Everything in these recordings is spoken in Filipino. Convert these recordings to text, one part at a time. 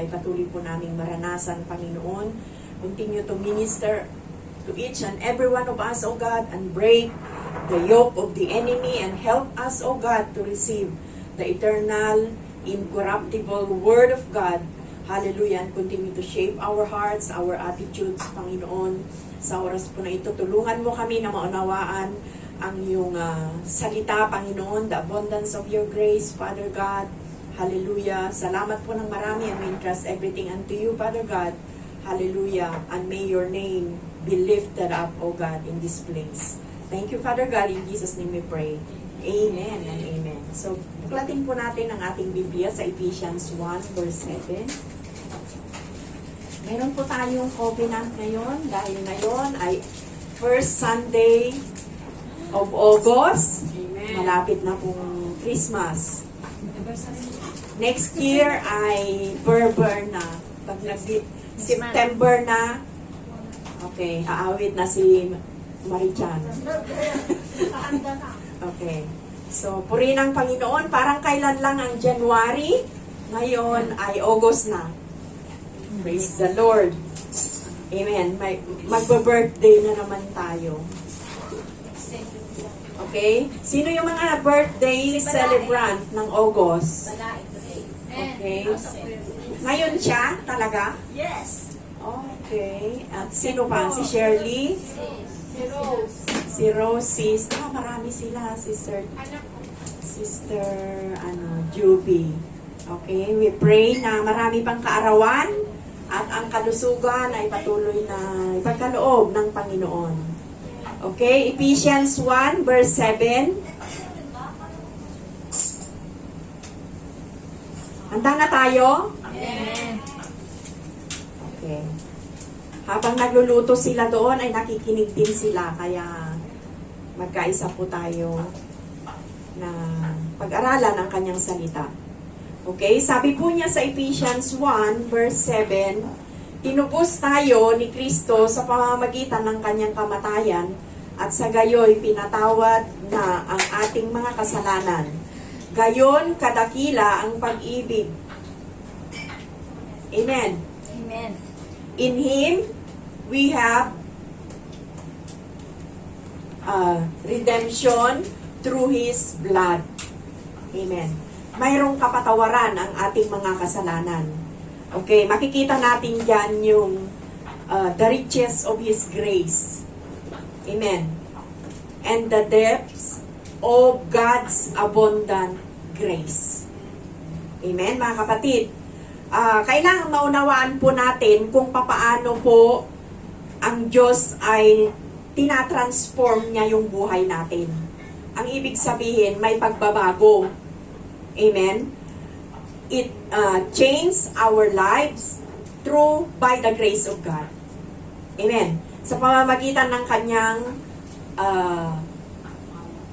ay patuloy po naming maranasan, Panginoon. Continue to minister to each and every one of us, O God, and break the yoke of the enemy and help us, O God, to receive the eternal, incorruptible Word of God. Hallelujah. And continue to shape our hearts, our attitudes, Panginoon. Sa oras po na ito, tulungan mo kami na maunawaan ang iyong salita, Panginoon, the abundance of your grace, Father God. Hallelujah. Salamat po ng marami and we entrust everything unto you, Father God. Hallelujah. And may your name be lifted up, O God, in this place. Thank you, Father God. In Jesus' name we pray. Amen and amen. So, buklatin po natin ang ating Biblia sa Ephesians 1 verse 7. Meron po tayong covenant ngayon dahil ngayon ay first Sunday of August. Amen. Malapit na pong Christmas. Next year ay Berber na. Pag September na, okay, aawit na si Marichan. Okay. So, purihin ang Panginoon. Parang kailan lang ang January, ngayon ay August na. Praise the Lord. Amen. Magbe-birthday na naman tayo. Okay? Sino yung mga birthday celebrant ng August? Okay. Ngayon siya? Talaga? Yes. Okay. At sino pa? Si Shirley? Si Rose. Marami sila. Sister Juby. Okay. We pray na marami pang kaarawan at ang kalusugan ay patuloy na ipagkaloob ng Panginoon. Okay. Ephesians 1 verse 7. Handa na tayo? Amen. Okay. Habang nagluluto sila doon, ay nakikinig din sila. Kaya magkaisa po tayo na pag-aralan ang kanyang salita. Okay? Sabi po niya sa Ephesians 1 verse 7, tinubos tayo ni Kristo sa pamamagitan ng kanyang kamatayan at sa gayoy pinatawad na ang ating mga kasalanan. Gayon kadakila ang pag-ibig. Amen. Amen. In Him, we have redemption through His blood. Amen. Mayroong kapatawaran ang ating mga kasalanan. Okay, makikita natin dyan yung the riches of His grace. Amen. And the depths of God's abundant grace. Amen, mga kapatid. Kailangan maunawaan po natin kung papaano po ang Diyos ay tinatransform niya yung buhay natin. Ang ibig sabihin, may pagbabago. Amen? It changed our lives by the grace of God. Amen? Sa pamamagitan ng kanyang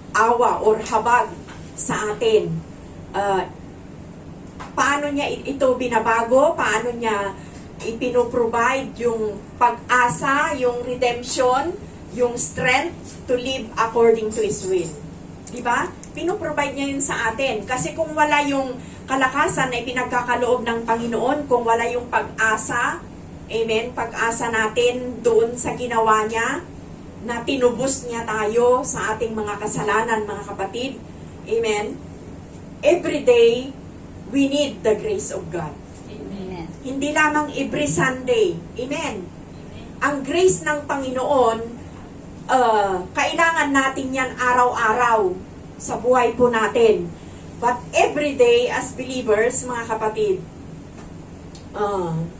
awa or habag sa atin. Paano niya ito binabago? Paano niya ipinoprovide yung pag-asa, yung redemption, yung strength to live according to His will? Diba? Pinoprovide niya yun sa atin. Kasi kung wala yung kalakasan na ipinagkakaloob ng Panginoon, kung wala yung pag-asa, amen, pag-asa natin doon sa ginawa niya, na tinubos niya tayo sa ating mga kasalanan, mga kapatid. Amen? Every day, we need the grace of God. Amen. Hindi lamang every Sunday. Amen? Ang grace ng Panginoon, kailangan natin yan araw-araw sa buhay po natin. But every day, as believers, mga kapatid,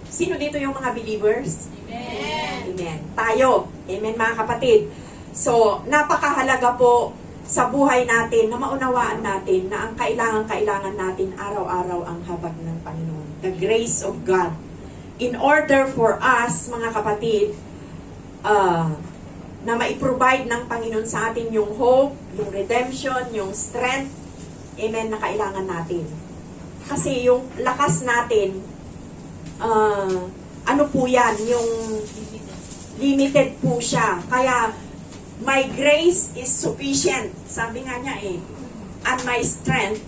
sino dito yung mga believers? Amen. Amen. Tayo. Amen, mga kapatid. So, napakahalaga po sa buhay natin na maunawaan natin na ang kailangan natin araw-araw ang habag ng Panginoon. The grace of God. In order for us, mga kapatid, na maiprovide ng Panginoon sa atin yung hope, yung redemption, yung strength, amen, na kailangan natin. Kasi yung lakas natin, ano po yan, yung limited po siya. Kaya, my grace is sufficient. Sabi nga niya and my strength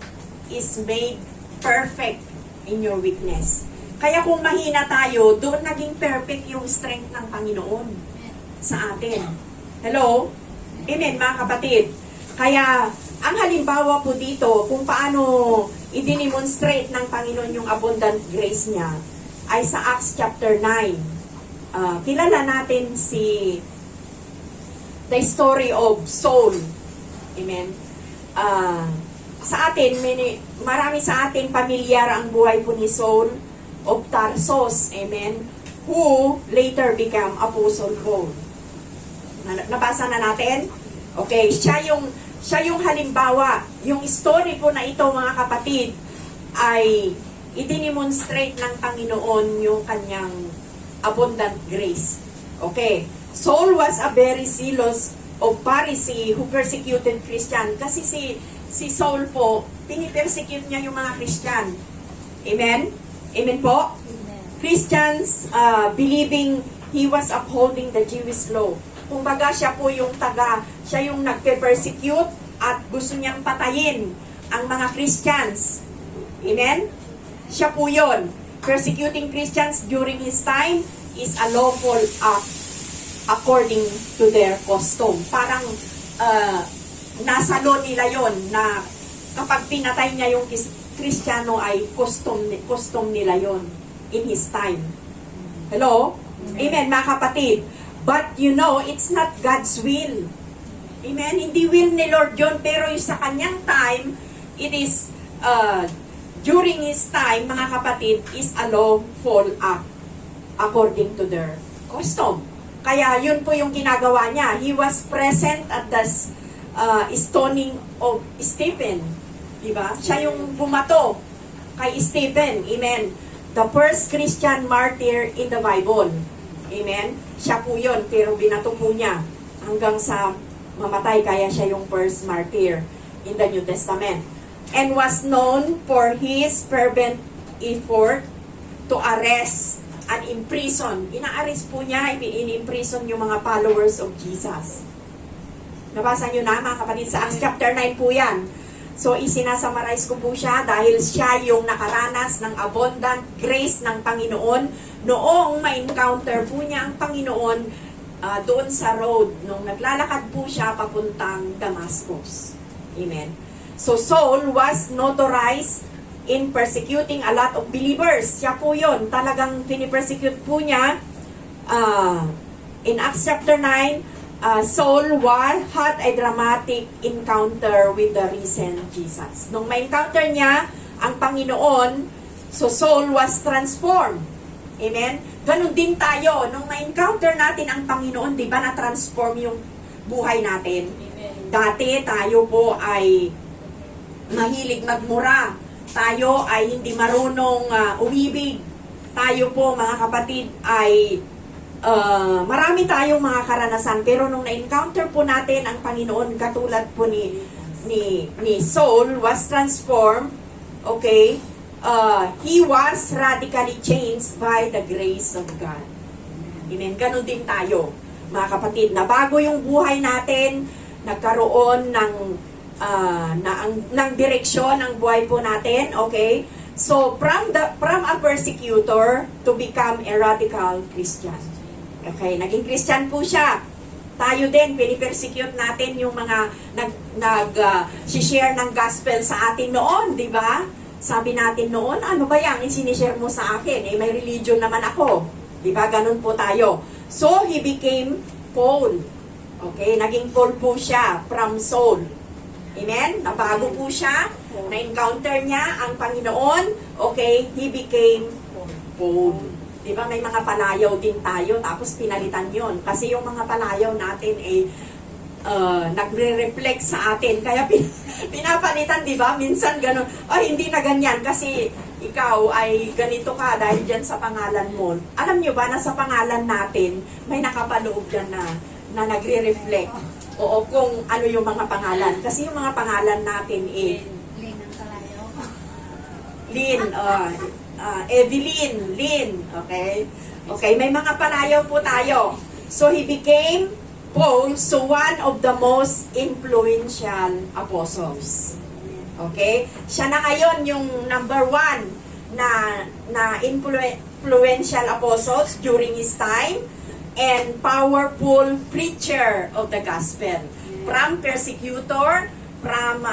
is made perfect in your weakness. Kaya kung mahina tayo, doon naging perfect yung strength ng Panginoon sa atin. Hello? Amen, mga kapatid. Kaya, ang halimbawa po dito, kung paano i-demonstrate ng Panginoon yung abundant grace niya, ay sa Acts chapter 9. Kilala natin the story of Saul. Amen. Sa atin, marami sa atin pamilyar ang buhay po ni Saul of Tarsus. Amen. Who later became Apostle Paul. Nabasa na natin? Okay, siya yung halimbawa. Yung story po na ito, mga kapatid, ay i-demonstrate ng Panginoon yung kanyang abundant grace. Okay. Saul was a very zealous of Pharisee who persecuted Christian. Kasi si Saul po, pinipersecute niya yung mga Christian. Amen? Amen po? Amen. Christians believing he was upholding the Jewish law. Kumbaga siya po yung siya yung nagpe-persecute at gusto niyang patayin ang mga Christians. Amen? Siya po yun. Persecuting Christians during his time is a lawful act according to their custom. Parang nasa law nila yon na kapag pinatay niya yung Kristiyano ay custom nila yon in his time. Hello? Amen, mga kapatid. But you know, it's not God's will. Amen? Hindi will ni Lord yun, pero yung sa kanyang time, it is, during his time, mga kapatid, is a lawful act according to their custom. Kaya yun po yung ginagawa niya. He was present at the stoning of Stephen. Diba? Siya yung bumato kay Stephen. Amen. The first Christian martyr in the Bible. Amen. Siya po yun, pero binato po niya hanggang sa mamatay. Kaya siya yung first martyr in the New Testament. And was known for his fervent effort to arrest and imprison. Ina-arrest po niya, in-imprison yung mga followers of Jesus. Nabasa nyo na, mga kapatid, sa Acts chapter 9 po yan. So, isinasummarize ko po siya dahil siya yung nakaranas ng abundant grace ng Panginoon noong ma-encounter po niya ang Panginoon doon sa road, nung naglalakad po siya papuntang Damascus. Amen. So, Saul was notarized in persecuting a lot of believers. Siya po yun. Talagang pinipersecute po niya. In Acts chapter 9, Saul had a dramatic encounter with the risen Jesus. Nung ma-encounter niya ang Panginoon, so Saul was transformed. Amen? Ganon din tayo. Nung ma-encounter natin ang Panginoon, di ba na-transform yung buhay natin? Amen. Dati tayo po ay mahilig magmura. Tayo ay hindi marunong umibig. Tayo po, mga kapatid, ay marami tayong mga karanasan. Pero nung na-encounter po natin ang Panginoon, katulad po ni Saul, was transformed, okay, he was radically changed by the grace of God. Amen. Ganon din tayo, mga kapatid, na bago yung buhay natin, nagkaroon ng direksyon ng buhay po natin, okay? So, from a persecutor to become a radical Christian. Okay, naging Christian po siya. Tayo din, pinipersecute natin yung mga share ng gospel sa atin noon, di ba? Sabi natin noon, ano ba yan, sinishare mo sa akin? May religion naman ako. Di ba? Ganun po tayo. So, he became Paul. Okay, naging Paul po siya from Saul. Amen? Nabago po siya. Na-encounter niya ang Panginoon. Okay, he became Paul. Diba, may mga palayaw din tayo, tapos pinalitan yon. Kasi yung mga palayaw natin nagre-reflect sa atin. Kaya pinapalitan, diba? Minsan gano'n, hindi na ganyan kasi ikaw ay ganito ka dahil dyan sa pangalan mo. Alam nyo ba na sa pangalan natin, may nakapaloob dyan na nagre-reflect. Oo, kung ano yung mga pangalan. Kasi yung mga pangalan natin Lin ang kalayaw. Lin, Evelyn, Lin, okay? Okay, may mga palayaw po tayo. So, he became Paul, so one of the most influential apostles. Okay? Siya na ngayon yung number 1 na influential apostles during his time and powerful preacher of the gospel. From persecutor, from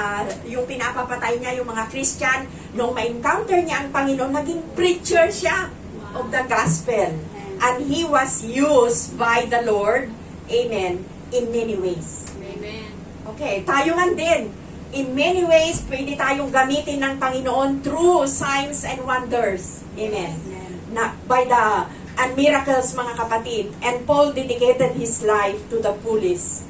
yung pinapapatay niya yung mga Christian, nung ma-encounter niya ang Panginoon, naging preacher siya of the gospel. And he was used by the Lord, amen, in many ways. Amen. Okay, tayo man din. In many ways, pwede tayong gamitin ng Panginoon through signs and wonders. Amen. And miracles, mga kapatid. And Paul dedicated his life to the fullest.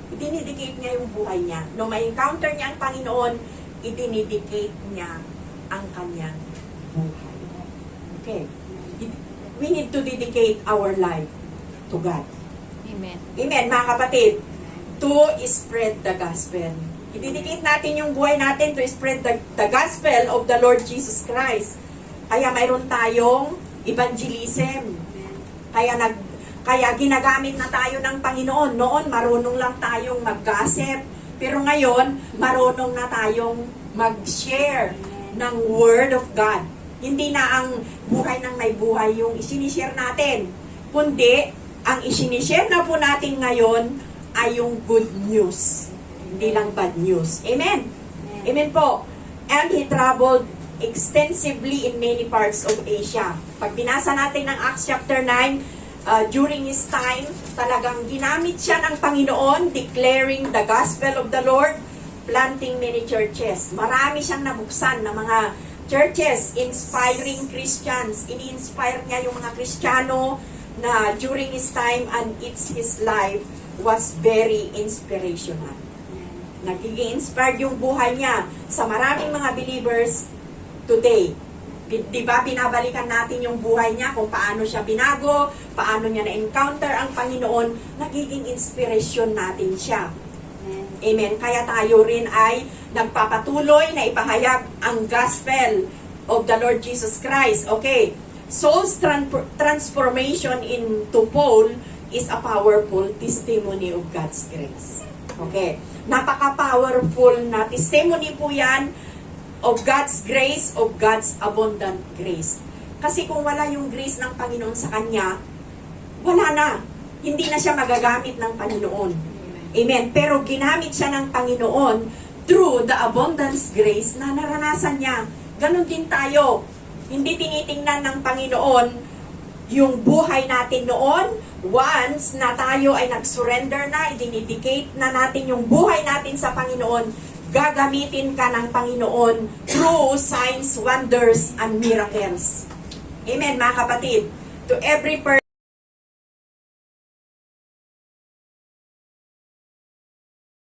Idinidicate niya yung buhay niya. Nung ma-encounter niya ang Panginoon, idinidicate niya ang kanyang buhay. Okay. We need to dedicate our life to God. Amen. Amen, mga kapatid. To spread the gospel. Idedicate natin yung buhay natin to spread the gospel of the Lord Jesus Christ. Kaya mayroon tayong evangelism. Kaya ginagamit na tayo ng Panginoon. Noon, marunong lang tayong mag-gossip. Pero ngayon, marunong na tayong mag-share ng Word of God. Hindi na ang buhay ng may buhay yung isinishare natin. Kundi, ang isinishare na po natin ngayon ay yung good news. Hindi lang bad news. Amen? Amen po. And he traveled extensively in many parts of Asia. Pag binasa natin ng Acts chapter 9, during his time, talagang ginamit siya ng Panginoon, declaring the gospel of the Lord, planting many churches. Marami siyang nabuksan na mga churches, inspiring Christians. Ini-inspire niya yung mga Kristiyano na during his time and his life was very inspirational. Nagiging inspired yung buhay niya sa maraming mga believers today. Di ba, binabalikan natin yung buhay niya, kung paano siya binago, paano niya na-encounter ang Panginoon, nagiging inspiration natin siya. Amen. Kaya tayo rin ay nagpapatuloy na ipahayag ang gospel of the Lord Jesus Christ. Okay. Soul's transformation into Paul is a powerful testimony of God's grace. Okay. Napaka-powerful na testimony po yan of God's grace, of God's abundant grace. Kasi kung wala yung grace ng Panginoon sa kanya, wala na. Hindi na siya magagamit ng Panginoon. Amen. Pero ginamit siya ng Panginoon through the abundance grace na naranasan niya. Ganon din tayo. Hindi tinitingnan ng Panginoon yung buhay natin noon. Once na tayo ay nag-surrender na, idinidicate na natin yung buhay natin sa Panginoon, gagamitin ka ng Panginoon through signs, wonders, and miracles. Amen, mga kapatid. To every person